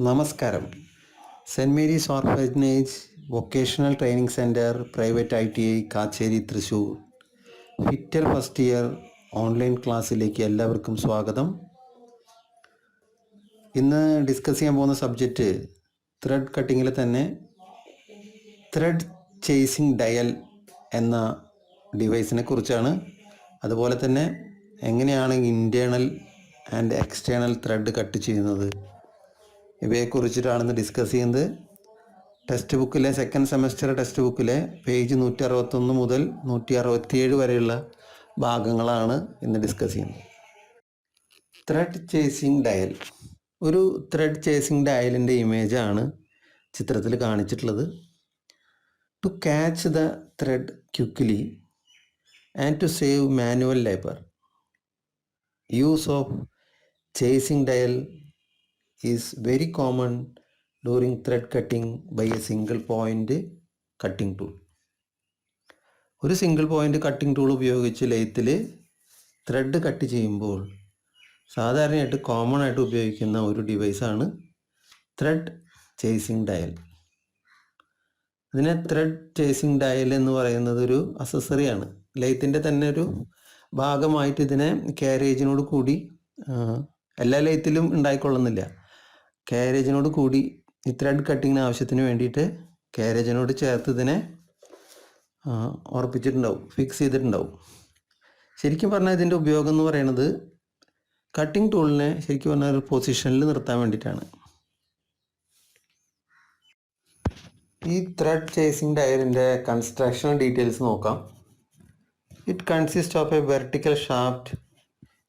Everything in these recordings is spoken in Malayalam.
നമസ്കാരം. Saint Mary's orphanage vocational training centre private ITI Kacheri Thrissur fitter first year online ക്ലാസ്സിലേക്ക് എല്ലാവർക്കും സ്വാഗതം. ഇന്ന് ഡിസ്കസ് ചെയ്യാൻ പോകുന്ന സബ്ജക്റ്റ് ത്രെഡ് കട്ടിങ്ങിൽ തന്നെ ത്രെഡ് ചേസിങ് ഡയൽ എന്ന ഡിവൈസിനെ കുറിച്ചാണ്. അതുപോലെ തന്നെ എങ്ങനെയാണ് internal and external thread cut ചെയ്യുന്നത്, ഇവയെക്കുറിച്ചിട്ടാണ് ഡിസ്കസ് ചെയ്യുന്നത്. ടെക്സ്റ്റ് ബുക്കിലെ സെക്കൻഡ് സെമസ്റ്റർ ടെക്സ്റ്റ് ബുക്കിലെ പേജ് 161 മുതൽ 167 വരെയുള്ള ഭാഗങ്ങളാണ് ഇന്ന് ഡിസ്കസ് ചെയ്യുന്നത്. Thread chasing dial. ഒരു ത്രെഡ് ചേസിങ് ഡയലിൻ്റെ ഇമേജാണ് ചിത്രത്തിൽ കാണിച്ചിട്ടുള്ളത്. To catch the thread quickly and to save manual labour, use of chasing dial is very common during thread cutting by a single point cutting tool. ഒരു സിംഗിൾ പോയിൻ്റ് കട്ടിംഗ് ടൂൾ ഉപയോഗിച്ച് ലെയ്ത്തിൽ ത്രെഡ് കട്ട് ചെയ്യുമ്പോൾ സാധാരണയായിട്ട് കോമൺ ആയിട്ട് ഉപയോഗിക്കുന്ന ഒരു ഡിവൈസാണ് ത്രെഡ് ചേസിങ് ഡയൽ. ഇതിനെ ത്രെഡ് ചേസിങ് ഡയൽ എന്ന് പറയുന്നത് ഒരു അസസറിയാണ്. ലെയ്ത്തിൻ്റെ തന്നെ ഒരു ഭാഗമായിട്ട് ഇതിനെ കാരേജിനോട് കൂടി, എല്ലാ ലെയ്ത്തിലും ഉണ്ടായിക്കൊള്ളുന്നില്ല, കാരേജിനോട് കൂടി ഈ ത്രെഡ് കട്ടിങ്ങിന് ആവശ്യത്തിന് വേണ്ടിയിട്ട് കാരേജിനോട് ചേർത്ത് ഇതിനെ ഉറപ്പിച്ചിട്ടുണ്ടാവും, ഫിക്സ് ചെയ്തിട്ടുണ്ടാവും. ശരിക്കും പറഞ്ഞാൽ ഇതിൻ്റെ ഉപയോഗം എന്ന് പറയുന്നത് കട്ടിംഗ് ടൂളിനെ ശരിക്കും പറഞ്ഞാൽ ഒരു പൊസിഷനിൽ നിർത്താൻ വേണ്ടിയിട്ടാണ്. ഈ ത്രെഡ് ചേസിങ് ഡയലിൻ്റെ കൺസ്ട്രക്ഷൻ ഡീറ്റെയിൽസ് നോക്കാം. It consist of A vertical shaft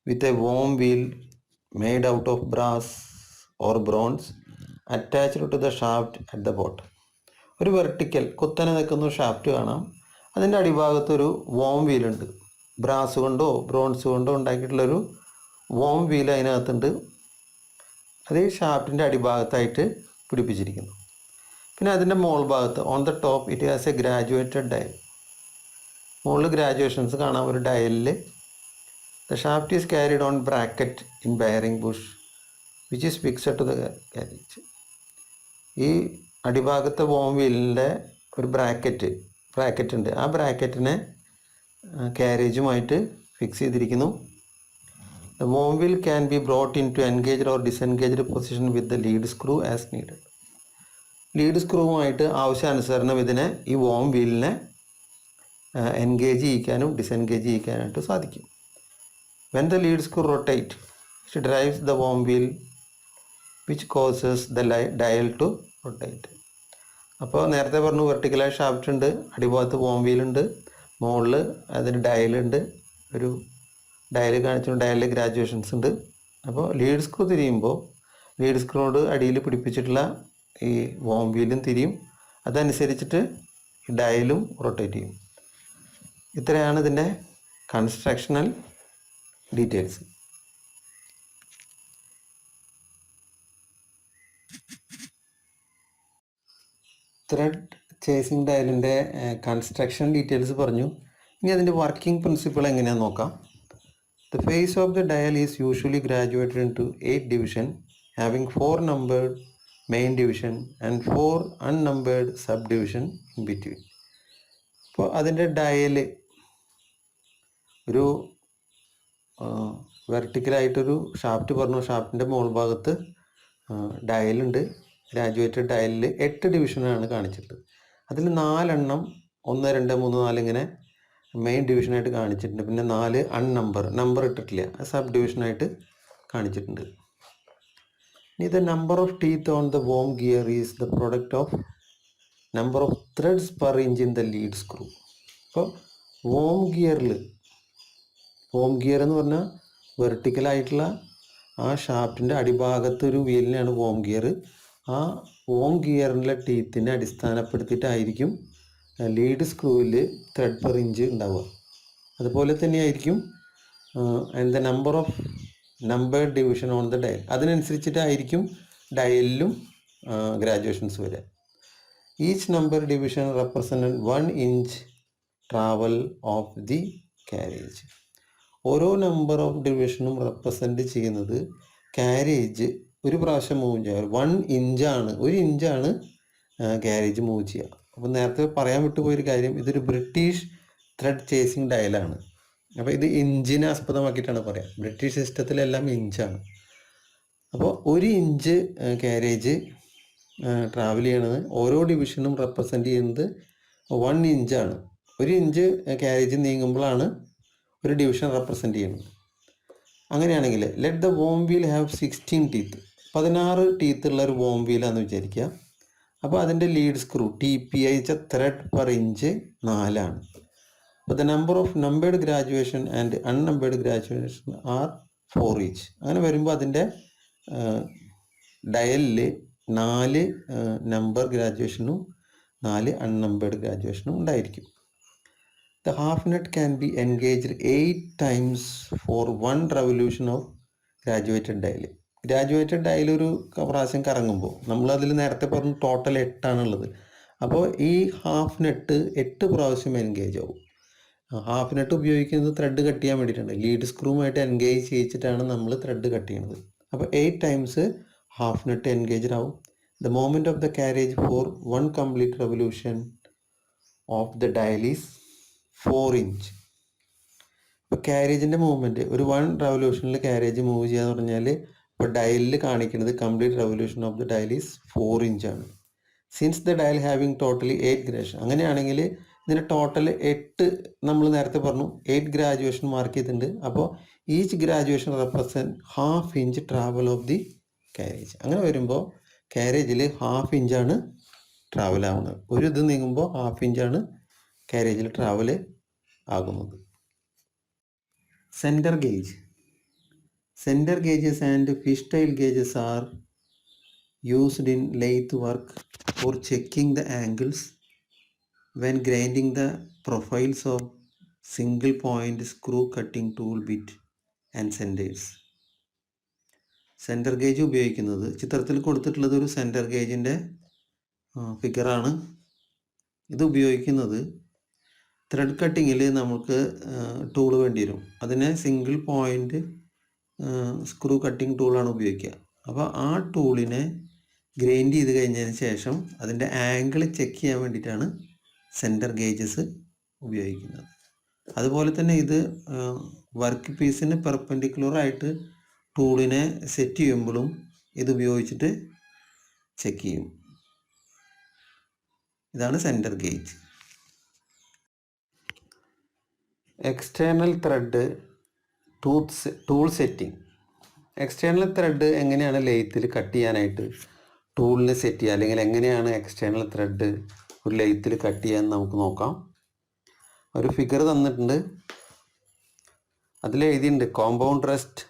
with a warm wheel made out of brass or bronze attached to the shaft at the bottom. ഒരു വെർട്ടിക്കൽ കുത്തനെ നിൽക്കുന്ന ഷാഫ്റ്റ് കാണാം. അതിൻ്റെ അടിഭാഗത്തൊരു വോം വീലുണ്ട്. ബ്രാസ് കൊണ്ടോ ബ്രോൺസ് കൊണ്ടോ ഉണ്ടാക്കിയിട്ടുള്ളൊരു വോം വീൽ അതിനകത്തുണ്ട്. അത് ഈ ഷാഫ്റ്റിൻ്റെ അടിഭാഗത്തായിട്ട് പിടിപ്പിച്ചിരിക്കുന്നു. പിന്നെ അതിൻ്റെ മോൾ ഭാഗത്ത് on the top it has A graduated dial. മുകളിൽ ഗ്രാജുവേഷൻസ് കാണാം ഒരു ഡയലിൽ. The shaft is carried on bracket in bearing bush which is fixed to the carriage. ഈ അടിഭാഗത്തെ വോം വീലിൻ്റെ ഒരു ബ്രാക്കറ്റ് ഉണ്ട്. ആ ബ്രാക്കറ്റിനെ കാരേജുമായിട്ട് ഫിക്സ് ചെയ്തിരിക്കുന്നു. The worm wheel can be brought into engaged or disengaged position with the lead screw as needed. Lead സ്ക്രൂവുമായിട്ട് ആവശ്യാനുസരണം ഇതിനെ ഈ വോം വീലിനെ എൻഗേജ് ചെയ്യിക്കാനും ഡിസെൻഗേജ് ചെയ്യിക്കാനായിട്ട് സാധിക്കും. When the lead screw rotates, it drives the worm wheel which causes the dial to rotate. അപ്പോൾ നേരത്തെ പറഞ്ഞു വെർട്ടിക്കലായ ഷാഫ്റ്റ് ഉണ്ട്, അടിഭാഗത്ത് വോം വീലുണ്ട്, മുകളിൽ അതിന് ഡയലുണ്ട്, ഒരു ഡയൽ കാണിച്ചു, ഡയലിൽ ഗ്രാജുവേഷൻസ് ഉണ്ട്. അപ്പോൾ ലീഡ് സ്ക്രൂ തിരിയുമ്പോൾ ലീഡ് സ്ക്രൂയോട് അടിയിൽ പിടിപ്പിച്ചിട്ടുള്ള ഈ വോം വീലും തിരിയും. അതനുസരിച്ചിട്ട് ഈ ഡയലും റൊട്ടേറ്റ് ചെയ്യും. ഇത്രയാണ് ഇതിൻ്റെ കൺസ്ട്രക്ഷണൽ ഡീറ്റെയിൽസ്. ത്രെഡ് ചേസിങ് ഡയലിൻ്റെ കൺസ്ട്രക്ഷൻ ഡീറ്റെയിൽസ് പറഞ്ഞു. ഇനി അതിൻ്റെ വർക്കിംഗ് പ്രിൻസിപ്പിൾ എങ്ങനെയാണെന്ന് നോക്കാം. The face of the dial is usually graduated into 8 division having 4 numbered main division and 4 unnumbered sub division in between. അപ്പോൾ അതിൻ്റെ ഡയൽ ഒരു വെർട്ടിക്കലായിട്ടൊരു ഷാഫ്റ്റ് പറഞ്ഞു. ഷാഫ്റ്റിൻ്റെ മുകൾ ഭാഗത്ത് ഡയലുണ്ട്. ഗ്രാജുവേറ്റഡ് ഡയലിൽ 8 ഡിവിഷനാണ് കാണിച്ചിട്ടുള്ളത്. അതിൽ 4 എണ്ണം 1 2 3 4 ഇങ്ങനെ മെയിൻ ഡിവിഷനായിട്ട് കാണിച്ചിട്ടുണ്ട്. പിന്നെ 4 നമ്പർ ഇട്ടിട്ടില്ല, സബ് ഡിവിഷനായിട്ട് കാണിച്ചിട്ടുണ്ട്. ഇനി the number of teeth on the worm gear is the product of number of threads per inch in the lead screw. അപ്പോൾ വോം ഗിയർ എന്ന് പറഞ്ഞാൽ വെർട്ടിക്കലായിട്ടുള്ള ആ ഷാഫ്റ്റിൻ്റെ അടിഭാഗത്തൊരു വീലിനാണ് വോം ഗിയർ. ആ വോം ഗിയറിൻ്റെ ടീത്തിനെ അടിസ്ഥാനപ്പെടുത്തിയിട്ടായിരിക്കും ലീഡ് സ്ക്രൂവിൽ ത്രെഡ് പെർ ഇഞ്ച് ഉണ്ടാവുക. അതുപോലെ തന്നെയായിരിക്കും the number of numbered division on the dial. അതിനനുസരിച്ചിട്ടായിരിക്കും ഡയലിലും ഗ്രാജുവേഷൻസ് വരിക. Each number division represent 1 inch travel of the carriage. ഓരോ നമ്പർ ഓഫ് ഡിവിഷനും റെപ്രസെൻറ്റ് ചെയ്യുന്നത് കാരേജ് ഒരു പ്രാവശ്യം മൂവ് ചെയ്യുക. 1 ഇഞ്ചാണ് കാരേജ് മൂവ് ചെയ്യുക. അപ്പോൾ നേരത്തെ പറയാൻ വിട്ടുപോയൊരു കാര്യം, ഇതൊരു ബ്രിട്ടീഷ് ത്രെഡ് ചേസിങ് ഡയലാണ്. അപ്പോൾ ഇത് ഇഞ്ചിനെ ആസ്പദമാക്കിയിട്ടാണ് പറയാം. ബ്രിട്ടീഷ് സിസ്റ്റത്തിലെല്ലാം ഇഞ്ചാണ്. അപ്പോൾ 1 ഇഞ്ച് കാരേജ് ട്രാവൽ ചെയ്യണത്, ഓരോ ഡിവിഷനും റെപ്രസെൻ്റ് ചെയ്യുന്നത് 1 ഇഞ്ചാണ്. 1 ഇഞ്ച് കാരേജ് നീങ്ങുമ്പോഴാണ് ഒരു ഡിവിഷൻ റെപ്രസെൻ്റ് ചെയ്യുന്നത്. അങ്ങനെയാണെങ്കിൽ let the warm wheel have 16 teeth. 16 teeth ഉള്ള ഒരു വോം വീലാന്ന് വിചാരിക്കുക. അപ്പോൾ അതിൻ്റെ lead screw TPI thread per inch 4 ആണ്. അപ്പോൾ the number of numbered graduation and അൺനമ്പേർഡ് graduation R 4 each. അങ്ങനെ വരുമ്പോൾ അതിൻ്റെ ഡയലിൽ 4 നമ്പർ ഗ്രാജുവേഷനും 4 അൺനമ്പേർഡ് ഗ്രാജുവേഷനും ഉണ്ടായിരിക്കും. The half nut can be engaged 8 times for 1 revolution of graduated dial. Graduated dial ഒരു പ്രാവശ്യം കറങ്ങുമ്പോൾ നമ്മളതിൽ നേരത്തെ പറഞ്ഞു ടോട്ടൽ 8 ആണുള്ളത്. അപ്പോൾ ഈ ഹാഫ് നെട്ട് 8 പ്രാവശ്യം എൻഗേജ് ആവും. ഹാഫ് നെട്ട് ഉപയോഗിക്കുന്നത് ത്രെഡ് കട്ട് ചെയ്യാൻ വേണ്ടിയിട്ടാണ്. ലീഡ് സ്ക്രൂവുമായിട്ട് എൻഗേജ് ചെയ്യിച്ചിട്ടാണ് നമ്മൾ ത്രെഡ് കട്ട് ചെയ്യുന്നത്. അപ്പോൾ 8 ടൈംസ് ഹാഫ് നെട്ട് എൻഗേജ്ഡ് ആവും. The moment of the carriage for 1 complete revolution of the dial is 4 inch. ഇപ്പോൾ കാരേജിൻ്റെ മൂവ്മെൻറ്റ് ഒരു 1 റെവല്യൂഷനിൽ കാരേജ് മൂവ് ചെയ്യാന്ന് പറഞ്ഞാൽ ഇപ്പോൾ ഡയലിൽ കാണിക്കുന്നത് complete revolution of the dial is 4 ഇഞ്ചാണ്. Since the dial having totally 8 graduation, അങ്ങനെയാണെങ്കിൽ ഇതിൻ്റെ ടോട്ടൽ 8 നമ്മൾ നേരത്തെ പറഞ്ഞു 8 ഗ്രാജുവേഷൻ മാർക്ക് ചെയ്തിട്ടുണ്ട്. അപ്പോൾ each graduation represent half inch travel of the carriage. അങ്ങനെ വരുമ്പോൾ കാരേജിൽ ഹാഫ് ഇഞ്ചാണ് ട്രാവൽ ആവുന്നത്. ഒരു ഇത് നീങ്ങുമ്പോൾ ഹാഫ് ഇഞ്ചാണ് കാരേജിൽ ട്രാവൽ ആകുന്നത്. Centre gauge. Centre gauges and fish tail gauges are used in lathe work for checking the angles when grinding the profiles of single point screw cutting tool bit and centres. Centre gauge ഉപയോഗിക്കുന്നത്, ചിത്രത്തിൽ കൊടുത്തിട്ടുള്ളത് ഒരു സെൻറ്റർ ഗേജിൻ്റെ ഫിഗറാണ്. ഇത് ഉപയോഗിക്കുന്നത് ത്രെഡ് കട്ടിങ്ങിൽ നമുക്ക് ടൂൾ വേണ്ടി വരും. അതിനെ സിംഗിൾ പോയിൻ്റ് സ്ക്രൂ കട്ടിംഗ് ടൂളാണ് ഉപയോഗിക്കുക. അപ്പോൾ ആ ടൂളിനെ ഗ്രൈൻഡ് ചെയ്ത് കഴിഞ്ഞതിന് ശേഷം അതിൻ്റെ ആംഗിൾ ചെക്ക് ചെയ്യാൻ വേണ്ടിയിട്ടാണ് സെൻറ്റർ ഗേജസ് ഉപയോഗിക്കുന്നത്. അതുപോലെ തന്നെ ഇത് വർക്ക് പീസിന് പെർപെൻഡിക്കുലറായിട്ട് ടൂളിനെ സെറ്റ് ചെയ്യുമ്പോഴും ഇത് ഉപയോഗിച്ചിട്ട് ചെക്ക് ചെയ്യും. ഇതാണ് centre gauge. External thread tool setting. External thread എങ്ങനെയാണ് ലെയ്ത്തിൽ കട്ട് ചെയ്യാനായിട്ട് ടൂളിന് സെറ്റ് ചെയ്യുക, അല്ലെങ്കിൽ എങ്ങനെയാണ് എക്സ്റ്റേണൽ ത്രെഡ് ഒരു ലെയ്ത്തിൽ കട്ട് ചെയ്യാൻ നമുക്ക് നോക്കാം. ഒരു ഫിഗർ തന്നിട്ടുണ്ട്, അതിൽ എഴുതിയിട്ടുണ്ട് compound rest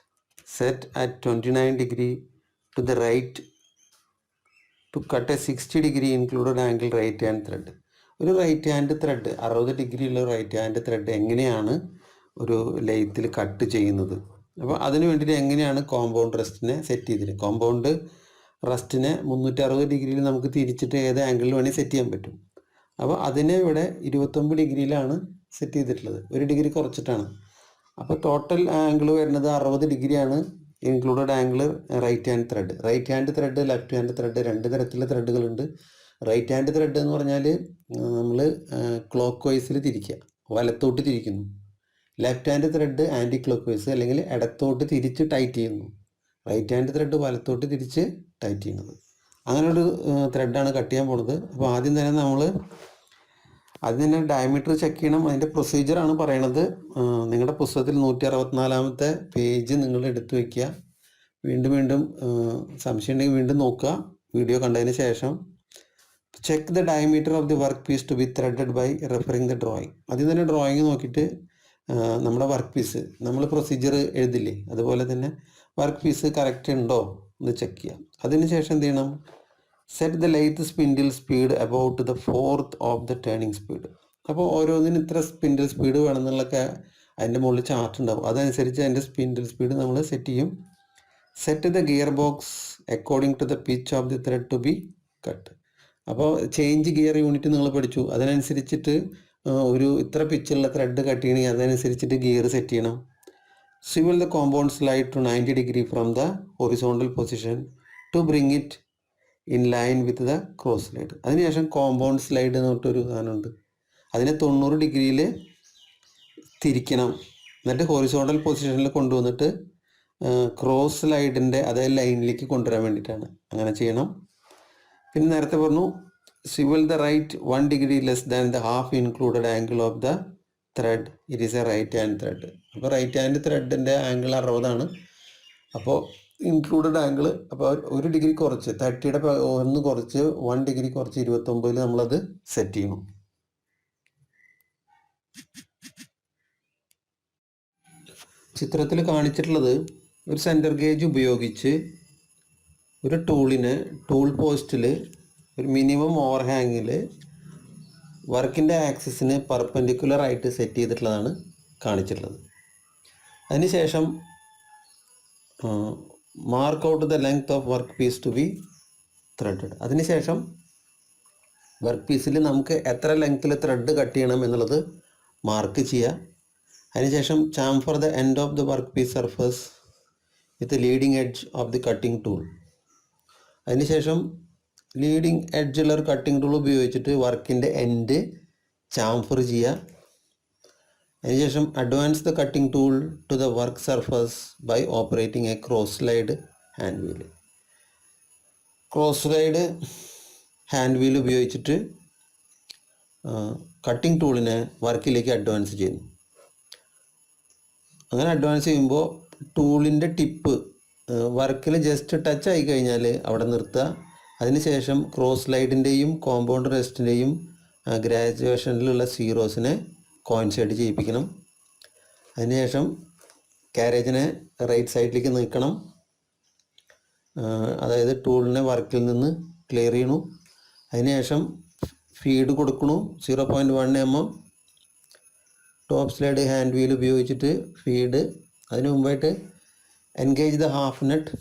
set at 29 degree to the right to cut a 60 degree included angle right hand thread. ഒരു റൈറ്റ് ഹാൻഡ് ത്രെഡ് 60 ഡിഗ്രിയുള്ള റൈറ്റ് ഹാൻഡ് ത്രെഡ് എങ്ങനെയാണ് ഒരു ലെയ്ത്തിൽ കട്ട് ചെയ്യുന്നത്. അപ്പോൾ അതിന് വേണ്ടിയിട്ട് എങ്ങനെയാണ് കോമ്പൗണ്ട് റെസ്റ്റിനെ സെറ്റ് ചെയ്തിട്ട്, കോമ്പൗണ്ട് റെസ്റ്റിനെ 360 ഡിഗ്രിയിൽ നമുക്ക് തിരിച്ചിട്ട് ഏത് ആംഗിളിൽ വേണമെങ്കിൽ സെറ്റ് ചെയ്യാൻ പറ്റും. അപ്പോൾ അതിനെ ഇവിടെ 29 ഡിഗ്രിയിലാണ് സെറ്റ് ചെയ്തിട്ടുള്ളത്, 1 ഡിഗ്രി കുറച്ചിട്ടാണ്. അപ്പോൾ ടോട്ടൽ ആംഗിൾ വരുന്നത് 60 ഡിഗ്രിയാണ്. Included angle right hand thread. Right hand thread, left hand thread, 2 തരത്തിലുള്ള ത്രെഡുകളുണ്ട്. റൈറ്റ് ഹാൻഡ് ത്രെഡ് എന്ന് പറഞ്ഞാൽ നമ്മൾ ക്ലോക്ക് വൈസിൽ തിരിക്കുക, വലത്തോട്ട് തിരിക്കുന്നു. Left hand thread anticlockwise, അല്ലെങ്കിൽ ഇടത്തോട്ട് തിരിച്ച് ടൈറ്റ് ചെയ്യുന്നു. റൈറ്റ് ഹാൻഡ് ത്രെഡ് വലത്തോട്ട് തിരിച്ച് ടൈറ്റ് ചെയ്യുന്നത്. അങ്ങനെയൊരു ത്രെഡാണ് കട്ട് ചെയ്യാൻ പോകുന്നത്. അപ്പോൾ ആദ്യം തന്നെ നമ്മൾ അതിന് ഡയമീറ്റർ ചെക്ക് ചെയ്യണം. അതിൻ്റെ പ്രൊസീജിയറാണ് പറയണത്. നിങ്ങളുടെ പുസ്തകത്തിൽ 164-ാമത്തെ പേജ് നിങ്ങൾ എടുത്തു വയ്ക്കുക. വീണ്ടും സംശയം ഉണ്ടെങ്കിൽ വീണ്ടും നോക്കുക വീഡിയോ കണ്ടതിന് ശേഷം. Check the diameter of the work piece to be threaded by referring the drawing. ആദ്യം തന്നെ ഡ്രോയിങ് നോക്കിയിട്ട് നമ്മുടെ വർക്ക് പീസ് നമ്മൾ പ്രൊസീജിയർ എഴുതില്ലേ, അതുപോലെ തന്നെ വർക്ക് പീസ് കറക്റ്റ് ഉണ്ടോ എന്ന് ചെക്ക് ചെയ്യാം. അതിനുശേഷം എന്ത് ചെയ്യണം, set the lathe spindle speed about the 4th of the turning speed. അപ്പോൾ ഓരോന്നിനും ഇത്ര സ്പിൻഡിൽ സ്പീഡ് വേണമെന്നുള്ളൊക്കെ അതിൻ്റെ മുകളിൽ ചാർട്ട് ഉണ്ടാവും. അതനുസരിച്ച് അതിൻ്റെ സ്പിൻഡിൽ സ്പീഡ് നമ്മൾ സെറ്റ് ചെയ്യും. Set the gear box according to the pitch of the thread to be cut. അപ്പോൾ ചേഞ്ച് ഗിയർ യൂണിറ്റ് നിങ്ങൾ പഠിച്ചു. അതിനനുസരിച്ചിട്ട് ഒരു ഇത്ര പിച്ചുള്ള ത്രെഡ് കട്ട് ചെയ്യണമെങ്കിൽ അതനുസരിച്ചിട്ട് ഗിയർ സെറ്റ് ചെയ്യണം. Swivel the compound slide to 90 degree from the horizontal position to bring it in line with the cross slide. അതിനുശേഷം കോമ്പൗണ്ട് സ്ലൈഡ് എന്ന് പറഞ്ഞിട്ടൊരു സാധനമുണ്ട്. അതിനെ 90 ഡിഗ്രിയിൽ തിരിക്കണം. എന്നിട്ട് ഹൊറിസോണ്ടൽ പൊസിഷനിൽ കൊണ്ടുവന്നിട്ട് ക്രോസ് സ്ലൈഡിൻ്റെ അതേ ലൈനിലേക്ക് കൊണ്ടുവരാൻ വേണ്ടിയിട്ടാണ്. അങ്ങനെ ചെയ്യണം. പിന്നെ നേരത്തെ പറഞ്ഞു swivel the right 1 degree less than the half included angle of the thread. It is a right hand thread. അപ്പോൾ റൈറ്റ് ഹാൻഡ് ത്രെഡിൻ്റെ ആംഗിൾ 60ആണ്. അപ്പോൾ ഇൻക്ലൂഡഡ് ആംഗിൾ അപ്പോൾ 1 ഡിഗ്രി കുറച്ച് 30യുടെ 1 കുറച്ച് 1 ഡിഗ്രി കുറച്ച് 29 നമ്മളത് സെറ്റ് ചെയ്യണം. ചിത്രത്തിൽ കാണിച്ചിട്ടുള്ളത് ഒരു സെൻറ്റർ ഗേജ് ഉപയോഗിച്ച് ഒരു ടൂൾ പോസ്റ്റിൽ ഒരു മിനിമം ഓവർഹാങ്ങിൽ വർക്കിൻ്റെ ആക്സിസിന് പെർപെൻഡിക്കുലർ ആയിട്ട് സെറ്റ് ചെയ്തിട്ടുള്ളതാണ് കാണിച്ചിട്ടുള്ളത്. അതിനുശേഷം mark out the length of work piece to be threaded. അതിനുശേഷം വർക്ക് പീസിൽ നമുക്ക് എത്ര ലെങ്ത്തിൽ ത്രെഡ് കട്ട് ചെയ്യണം എന്നുള്ളത് മാർക്ക് ചെയ്യുക. അതിനുശേഷം chamfer the end of the work piece surface with leading edge of the cutting tool. അതിനുശേഷം ലീഡിങ് എഡ്ജുള്ള ഒരു കട്ടിംഗ് ടൂൾ ഉപയോഗിച്ചിട്ട് വർക്കിൻ്റെ എൻഡ് ചാംഫർ ചെയ്യുക. അതിനുശേഷം advance the cutting tool to the work surface by operating a cross slide hand wheel. Cross slide hand wheel ഉപയോഗിച്ചിട്ട് കട്ടിംഗ് ടൂളിനെ വർക്കിലേക്ക് അഡ്വാൻസ് ചെയ്യുന്നു. അങ്ങനെ അഡ്വാൻസ് ചെയ്യുമ്പോൾ ടൂളിൻ്റെ ടിപ്പ് വർക്കിൽ ജസ്റ്റ് ടച്ച് ആയി കഴിഞ്ഞാൽ അവിടെ നിർത്തുക. അതിനുശേഷം ക്രോസ് സ്ലൈഡിൻ്റെയും കോമ്പൗണ്ട് റെസ്റ്റിൻ്റെയും ഗ്രാജുവേഷനിലുള്ള സീറോസിനെ കോയിൻസൈഡ് ചെയ്യിപ്പിക്കണം. അതിനുശേഷം കാരേജിനെ റൈറ്റ് സൈഡിലേക്ക് നീക്കണം. അതായത് ടൂളിനെ വർക്കിൽ നിന്ന് ക്ലിയർ ചെയ്യണു. അതിനുശേഷം ഫീഡ് കൊടുക്കണു 0.1 mm top slide hand wheel ഉപയോഗിച്ചിട്ട് ഫീഡ്. അതിന് മുമ്പായിട്ട് engage the half nut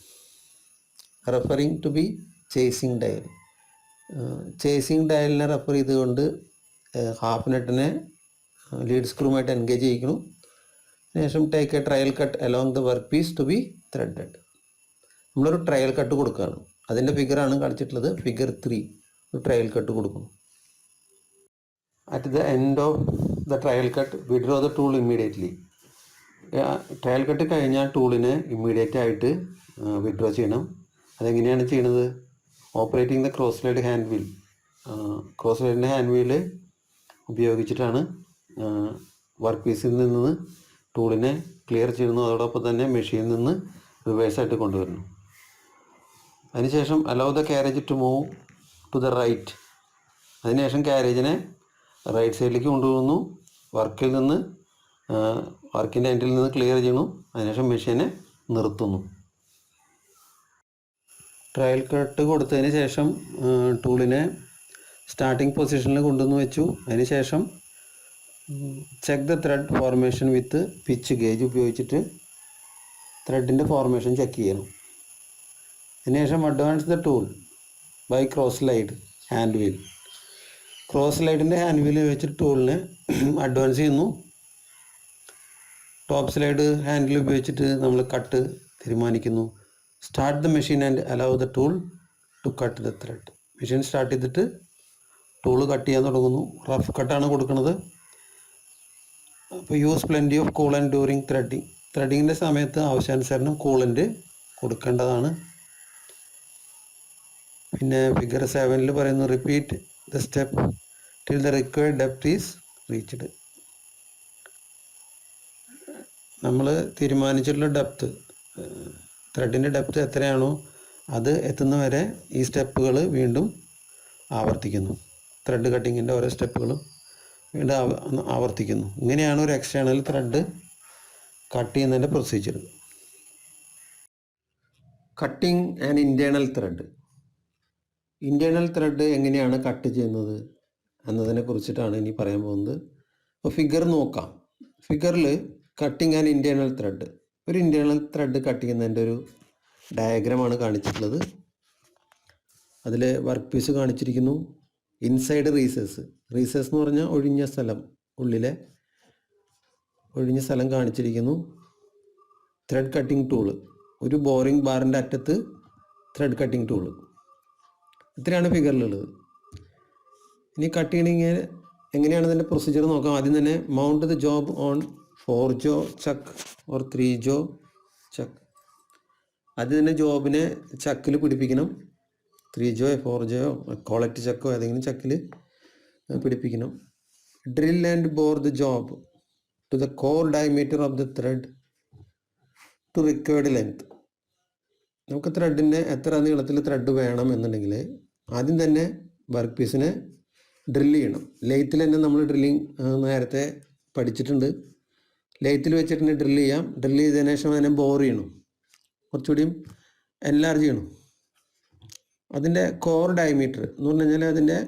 referring to be chasing dial. Chasing ഡയലിനെ റെഫർ ചെയ്തുകൊണ്ട് ഹാഫ് നെറ്റിനെ ലീഡ് സ്ക്രൂമായിട്ട് എൻഗേജ് ചെയ്യിക്കണം. അതിനുശേഷം take a trial cut along the work piece to be threaded. നമ്മളൊരു ട്രയൽ കട്ട് കൊടുക്കുകയാണ്. അതിൻ്റെ ഫിഗറാണ് കാണിച്ചിട്ടുള്ളത്. ഫിഗർ 3 ഒരു ട്രയൽ കട്ട് കൊടുക്കുന്നു. At the end of the trial cut withdraw the tool immediately. Trial cut കഴിഞ്ഞാൽ ടൂളിനെ ഇമ്മീഡിയറ്റ് ആയിട്ട് വിഡ്രോ ചെയ്യണം. അതെങ്ങനെയാണ് ചെയ്യണത്? Operating the cross slide hand wheel. Cross സ്ലൈഡിൻ്റെ ഹാൻഡ് വീല് ഉപയോഗിച്ചിട്ടാണ് വർക്ക് പീസിൽ നിന്ന് ടൂളിനെ ക്ലിയർ ചെയ്യുന്നു. അതോടൊപ്പം തന്നെ മെഷീനിൽ നിന്ന് റിവേഴ്സായിട്ട് കൊണ്ടുവരുന്നു. അതിനുശേഷം allow the carriage to move to the right. അതിനുശേഷം കാരേജിനെ റൈറ്റ് സൈഡിലേക്ക് കൊണ്ടുപോകുന്നു. വർക്കിൻ്റെ എൻഡിൽ നിന്ന് ക്ലിയർ ചെയ്യുന്നു. അതിനുശേഷം മെഷീനെ നിർത്തുന്നു. ട്രയൽ കട്ട് കൊടുത്തതിന് ശേഷം ടൂളിനെ സ്റ്റാർട്ടിംഗ് പൊസിഷനിൽ കൊണ്ടുവന്ന് വെച്ചു. അതിനുശേഷം check the thread formation with pitch gauge ഉപയോഗിച്ചിട്ട് ത്രെഡിൻ്റെ ഫോർമേഷൻ ചെക്ക് ചെയ്യണം. അതിനുശേഷം advance the tool by cross slide hand wheel. Cross സ്ലൈഡിൻ്റെ ഹാൻഡ് വീൽ വെച്ചിട്ട് ടൂളിനെ അഡ്വാൻസ് ചെയ്യുന്നു. ടോപ്പ് സ്ലൈഡ് ഹാൻഡിൽ ഉപയോഗിച്ചിട്ട് നമ്മൾ കട്ട് തീരുമാനിക്കുന്നു. Start the machine and allow the tool to cut the thread. Machine start ചെയ്തിട്ട് ടൂള് കട്ട് ചെയ്യാൻ തുടങ്ങുന്നു. റഫ് കട്ടാണ് കൊടുക്കുന്നത്. അപ്പോൾ use plenty of coolant during threading. ത്രെഡിങ്ങിൻ്റെ സമയത്ത് ആവശ്യാനുസരണം കൂളൻ്റ് കൊടുക്കേണ്ടതാണ്. പിന്നെ ഫിഗർ 7 പറയുന്നു repeat the step till the required depth is reached. നമ്മൾ തീരുമാനിച്ചിട്ടുള്ള ഡെപ്ത്, ത്രെഡിൻ്റെ ഡെപ്ത് എത്രയാണോ അത് എത്തുന്നവരെ ഈ സ്റ്റെപ്പുകൾ വീണ്ടും ആവർത്തിക്കുന്നു. ത്രെഡ് കട്ടിങ്ങിൻ്റെ ഓരോ സ്റ്റെപ്പുകളും വീണ്ടും ആവർത്തിക്കുന്നു. ഇങ്ങനെയാണ് ഒരു എക്സ്റ്റേണൽ ത്രെഡ് കട്ട് ചെയ്യുന്നതിൻ്റെ procedure. Cutting and internal thread. Internal thread എങ്ങനെയാണ് കട്ട് ചെയ്യുന്നത് എന്നതിനെ കുറിച്ചിട്ടാണ് ഇനി പറയാൻ പോകുന്നത്. അപ്പോൾ ഫിഗർ നോക്കാം. ഫിഗറിൽ കട്ടിങ് ആൻഡ് ഇൻറ്റേർണൽ ത്രെഡ്, ഒരു ഇൻറ്റേർണൽ ത്രെഡ് കട്ട് ചെയ്യുന്നതിൻ്റെ ഒരു ഡയഗ്രമാണ് കാണിച്ചിട്ടുള്ളത്. അതിൽ വർക്ക് പീസ് കാണിച്ചിരിക്കുന്നു. ഇൻസൈഡ് റീസസ് എന്ന് പറഞ്ഞാൽ ഒഴിഞ്ഞ സ്ഥലം, ഉള്ളിലെ ഒഴിഞ്ഞ സ്ഥലം കാണിച്ചിരിക്കുന്നു. ത്രെഡ് കട്ടിംഗ് ടൂള്, ഒരു ബോറിംഗ് ബാറിൻ്റെ അറ്റത്ത് ത്രെഡ് കട്ടിംഗ് ടൂൾ. ഇത്രയാണ് ഫിഗറിലുള്ളത്. ഇനി കട്ട് ചെയ്യണമെങ്കിൽ എങ്ങനെയാണ് ഇതിൻ്റെ പ്രൊസീജിയർ നോക്കാം. ആദ്യം തന്നെ mount the job on 4 jaw chuck or 3 jaw chuck. ആദ്യം തന്നെ ജോബിനെ ചക്കിൽ പിടിപ്പിക്കണം. 3 ജോ 4 ജോ ക്വാളിറ്റി ചക്കോ ഏതെങ്കിലും ചക്കിൽ പിടിപ്പിക്കണം. Drill and bore the job to the core diameter of the thread to required length. നമുക്ക് ത്രെഡിൻ്റെ എത്ര നീളത്തിൽ ത്രെഡ് വേണം എന്നുണ്ടെങ്കിൽ ആദ്യം തന്നെ വർക്ക് പീസിനെ ഡ്രില്ല് ചെയ്യണം. ലെയ്ത്തിൽ തന്നെ നമ്മൾ ഡ്രില്ലിങ് നേരത്തെ പഠിച്ചിട്ടുണ്ട്. ലെയ്ത്തിൽ വെച്ചിട്ട് തന്നെ ഡ്രില്ല് ചെയ്യാം. ഡ്രില്ല് ചെയ്തതിനു ശേഷം അതിനെ ബോർ ചെയ്യണം, കുറച്ചുകൂടിയും എൻലാർജ് ചെയ്യണം. അതിൻ്റെ കോർ ഡയമീറ്റർ എന്ന് പറഞ്ഞു കഴിഞ്ഞാൽ അതിൻ്റെ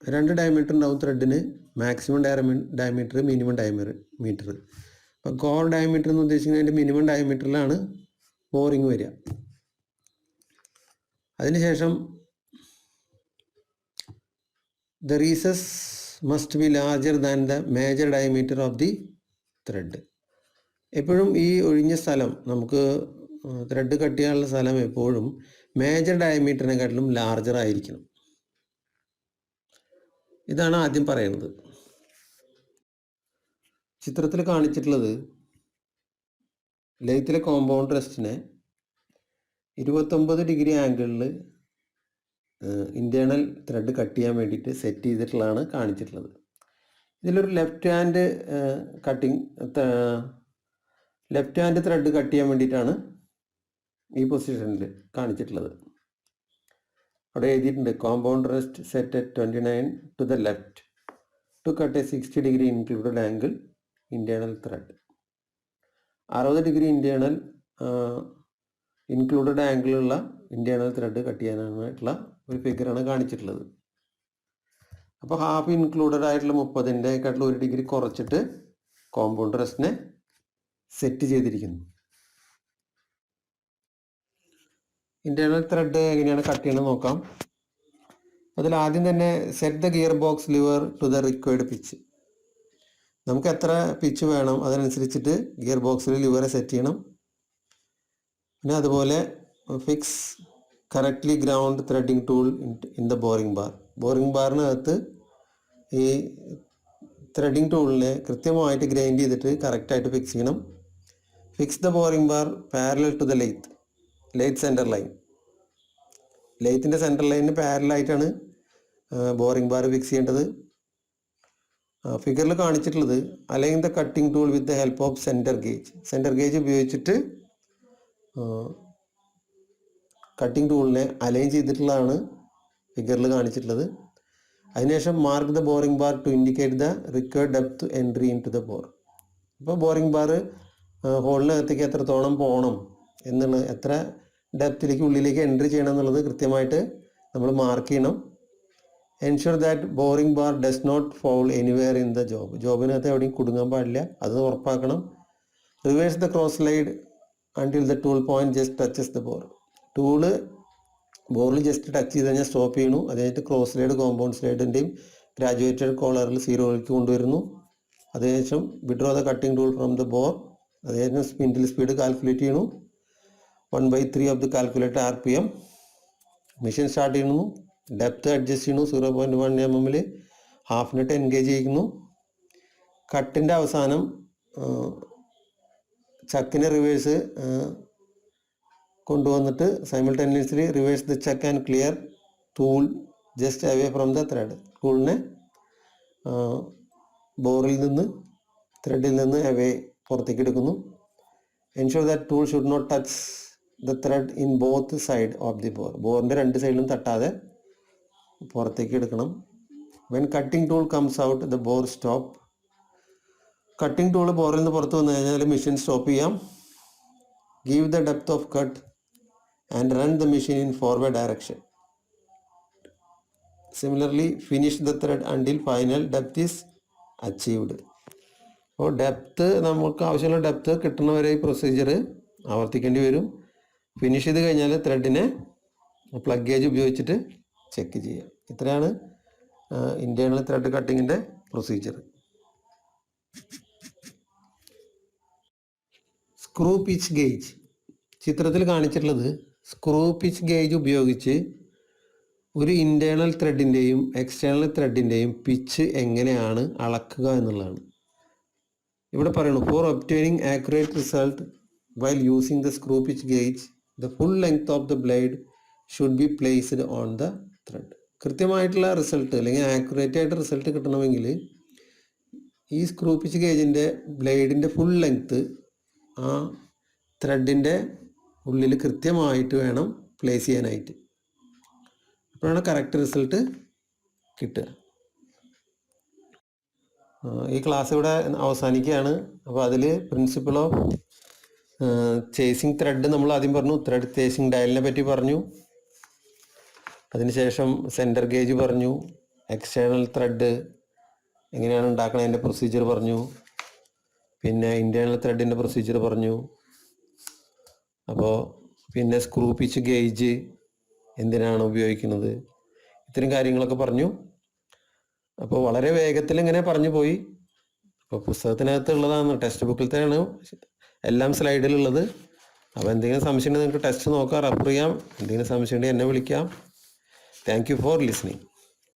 2 ഡയമീറ്റർ ഉണ്ടാവും ത്രെഡിന്. Maximum diameter, minimum diameter. അപ്പോൾ കോർ ഡയമീറ്റർ എന്ന് ഉദ്ദേശിക്കുന്നത് അതിൻ്റെ മിനിമം ഡയമീറ്ററിലാണ് ബോറിങ് വരിക. അതിനുശേഷം the recess must be larger than the major diameter of the thread. എപ്പോഴും ഈ ഒഴിഞ്ഞ സ്ഥലം, നമുക്ക് ത്രെഡ് കട്ട് ചെയ്യാനുള്ള സ്ഥലം എപ്പോഴും മേജർ ഡയമീറ്ററിനെക്കാട്ടിലും ലാർജർ ആയിരിക്കണം. ഇതാണ് ആദ്യം പറയുന്നത്. ചിത്രത്തിൽ കാണിച്ചിട്ടുള്ളത് ലെയ്ത്തിലെ കോമ്പൗണ്ട് റെസ്റ്റിനെ 29 ഡിഗ്രി ആംഗിളിൽ ഇൻറ്റേർണൽ ത്രെഡ് കട്ട് ചെയ്യാൻ വേണ്ടിയിട്ട് സെറ്റ് ചെയ്തിട്ടുള്ളതാണ് കാണിച്ചിട്ടുള്ളത്. ഇതിലൊരു ലെഫ്റ്റ് ഹാൻഡ് ത്രെഡ് കട്ട് ചെയ്യാൻ വേണ്ടിയിട്ടാണ് ഈ പൊസിഷനിൽ കാണിച്ചിട്ടുള്ളത്. അവിടെ എഴുതിയിട്ടുണ്ട് compound rest set at 29 to the left to cut a 60 degree included angle internal thread. 60 degree included ആംഗിളുള്ള ഇൻറ്റേർണൽ ത്രെഡ് കട്ട് ചെയ്യാനായിട്ടുള്ള ഒരു ഫിഗറാണ് കാണിച്ചിട്ടുള്ളത്. അപ്പോൾ ഹാഫ് ഇൻക്ലൂഡഡ് ആയിട്ടുള്ള 30-നെക്കാട്ടിലും 1 ഡിഗ്രി കുറച്ചിട്ട് കോമ്പൗണ്ട് റെസ്റ്റിനെ സെറ്റ് ചെയ്തിരിക്കുന്നു. ഇൻറ്റേർണൽ ത്രെഡ് എങ്ങനെയാണ് കട്ട് ചെയ്യണമെന്ന് നോക്കാം. അതിൽ ആദ്യം തന്നെ set the gear box lever to the required pitch. നമുക്ക് എത്ര പിച്ച് വേണം അതിനനുസരിച്ചിട്ട് ഗിയർ ബോക്സിൽ ലിവറെ സെറ്റ് ചെയ്യണം. പിന്നെ അതുപോലെ fix correctly ground threading tool in the boring bar. Boring ബാറിനകത്ത് ഈ ത്രെഡിങ് ടൂളിനെ കൃത്യമായിട്ട് ഗ്രൈൻഡ് ചെയ്തിട്ട് കറക്റ്റായിട്ട് ഫിക്സ് ചെയ്യണം. Fix the boring bar parallel to the lathe centre line. ലെയ്ത്തിൻ്റെ സെൻറ്റർ ലൈനിന് പാരലായിട്ടാണ് ബോറിംഗ് ബാർ ഫിക്സ് ചെയ്യേണ്ടത്. ഫിഗറിൽ കാണിച്ചിട്ടുള്ളത് align the cutting tool with the help of centre gauge. Centre gauge ഉപയോഗിച്ചിട്ട് കട്ടിംഗ് ടൂളിനെ അലൈൻ ചെയ്തിട്ടുള്ളതാണ് ഫിഗറിൽ കാണിച്ചിട്ടുള്ളത്. അതിനുശേഷം mark the boring bar to indicate the required depth entry into the bore. അപ്പോൾ ബോറിംഗ് ബാർ ഹോളിനകത്തേക്ക് എത്രത്തോളം പോകണം എന്നുള്ളത്, എത്ര ഡെപ്തിലേക്ക് ഉള്ളിലേക്ക് എൻട്രി ചെയ്യണം എന്നുള്ളത് കൃത്യമായിട്ട് നമ്മൾ മാർക്ക് ചെയ്യണം. Ensure that boring bar does not foul anywhere in the job. ജോബിനകത്ത് എവിടെയും കുടുങ്ങാൻ പാടില്ല, അത് ഉറപ്പാക്കണം. Reverse the cross slide until the tool point just touches the bore. Tool ബോറിൽ ജസ്റ്റ് ടച്ച് ചെയ്ത് കഴിഞ്ഞാൽ സ്റ്റോപ്പ് ചെയ്യണു. അത് കഴിഞ്ഞിട്ട് ക്രോസ് സ്ലൈഡ്, കോമ്പൗണ്ട് സ്ലൈഡിൻ്റെയും ഗ്രാജുവേറ്റഡ് കോളറിൽ 0ലേക്ക് കൊണ്ടുവരുന്നു. അതിനുശേഷം withdraw the cutting tool from the bore. അതിനുശേഷം സ്പിൻഡിൽ സ്പീഡ് കാൽക്കുലേറ്റ് ചെയ്യണു. 1/3 of the calculator RPM. Machine start ചെയ്യുന്നു. ഡെപ്ത് അഡ്ജസ്റ്റ് ചെയ്യുന്നു. 0.1 mm ഹാഫിനിട്ട് എൻഗേജ് ചെയ്യുന്നു. കട്ടിൻ്റെ അവസാനം ചക്കിനെ റിവേഴ്സ് കൊണ്ടുവന്നിട്ട് simultaneously reverse the chuck and clear tool just away from the thread. ടൂളിനെ ബോറിൽ നിന്ന്, ത്രെഡിൽ നിന്ന് അവേ പുറത്തേക്ക് എടുക്കുന്നു. Ensure that tool should not touch the thread in both side of the bore. ബോറിൻ്റെ 2 സൈഡിലും തട്ടാതെ പുറത്തേക്ക് എടുക്കണം. When cutting tool comes out the bore stop. Cutting tool ബോറിൽ നിന്ന് പുറത്ത് വന്നു കഴിഞ്ഞാൽ മെഷീൻ സ്റ്റോപ്പ് ചെയ്യാം. Give the depth off cut and run the machine in forward direction. Similarly finish the thread until final depth is achieved. അപ്പോൾ ഡെപ്ത്, നമുക്ക് ആവശ്യമുള്ള ഡെപ്ത് കിട്ടുന്നവരെ ഈ പ്രൊസീജിയർ ആവർത്തിക്കേണ്ടി വരും. ഫിനിഷ് ചെയ്ത് കഴിഞ്ഞാൽ ത്രെഡിനെ പ്ലഗ് ഗേജ് ഉപയോഗിച്ചിട്ട് ചെക്ക് ചെയ്യാം. ഇത്രയാണ് ഇൻറ്റേർണൽ ത്രെഡ് കട്ടിങ്ങിൻ്റെ പ്രൊസീജിയർ. സ്ക്രൂ പിച്ച് ഗേജ് ചിത്രത്തിൽ കാണിച്ചിട്ടുള്ളത് സ്ക്രൂ പിച്ച് ഗേജ് ഉപയോഗിച്ച് ഒരു ഇൻറ്റേർണൽ ത്രെഡിൻ്റെയും എക്സ്റ്റേണൽ ത്രെഡിൻ്റെയും പിച്ച് എങ്ങനെയാണ് അളക്കുക എന്നുള്ളതാണ്. ഇവിടെ പറയുന്നു, for obtaining accurate result while using the screw pitch gauge the full length of the blade should be placed on the thread. കൃത്യമായിട്ടുള്ള റിസൾട്ട് അല്ലെങ്കിൽ ആക്യുറേറ്റ് ആയിട്ട് റിസൾട്ട് കിട്ടണമെങ്കിൽ ഈ സ്ക്രൂ പിച്ച് ഗേജിൻ്റെ ബ്ലേഡിൻ്റെ ഫുൾ ലെങ്ത്ത് ആ ത്രെഡിൻ്റെ ഉള്ളിൽ കൃത്യമായിട്ട് വേണം പ്ലേസ് ചെയ്യാനായിട്ട്. അപ്പോഴാണ് കറക്റ്റ് റിസൾട്ട് കിട്ടുക. ഈ ക്ലാസ് ഇവിടെ അവസാനിക്കുകയാണ്. അപ്പോൾ അതിൽ പ്രിൻസിപ്പിൾ ഓഫ് ചേസിങ് ത്രെഡ് നമ്മൾ ആദ്യം പറഞ്ഞു, ത്രെഡ് ചേസിങ് ഡയലിനെ പറ്റി പറഞ്ഞു, അതിനുശേഷം സെൻറ്റർ ഗേജ് പറഞ്ഞു, എക്സ്റ്റേണൽ ത്രെഡ് എങ്ങനെയാണ് ഉണ്ടാക്കണതിൻ്റെ പ്രൊസീജിയർ പറഞ്ഞു, പിന്നെ ഇൻറ്റേർണൽ ത്രെഡിൻ്റെ പ്രൊസീജിയർ പറഞ്ഞു. അപ്പോൾ പിന്നെ സ്ക്രൂ പിച്ച് ഗേജ് എന്തിനാണ് ഉപയോഗിക്കുന്നത്, ഇത്തരം കാര്യങ്ങളൊക്കെ പറഞ്ഞു. അപ്പോൾ വളരെ വേഗത്തിൽ ഇങ്ങനെ പറഞ്ഞു പോയി. അപ്പോൾ പുസ്തകത്തിനകത്ത് ഉള്ളതാണ്, ടെക്സ്റ്റ് ബുക്കിലത്തെയാണ് എല്ലാം സ്ലൈഡിലുള്ളത്. അപ്പോൾ എന്തെങ്കിലും സംശയം ഉണ്ടെങ്കിൽ നിങ്ങൾക്ക് ടെക്സ്റ്റ് നോക്കാം, റെഫർ ചെയ്യാം. എന്തെങ്കിലും സംശയം ഉണ്ടെങ്കിൽ എന്നെ വിളിക്കാം. Thank you for listening.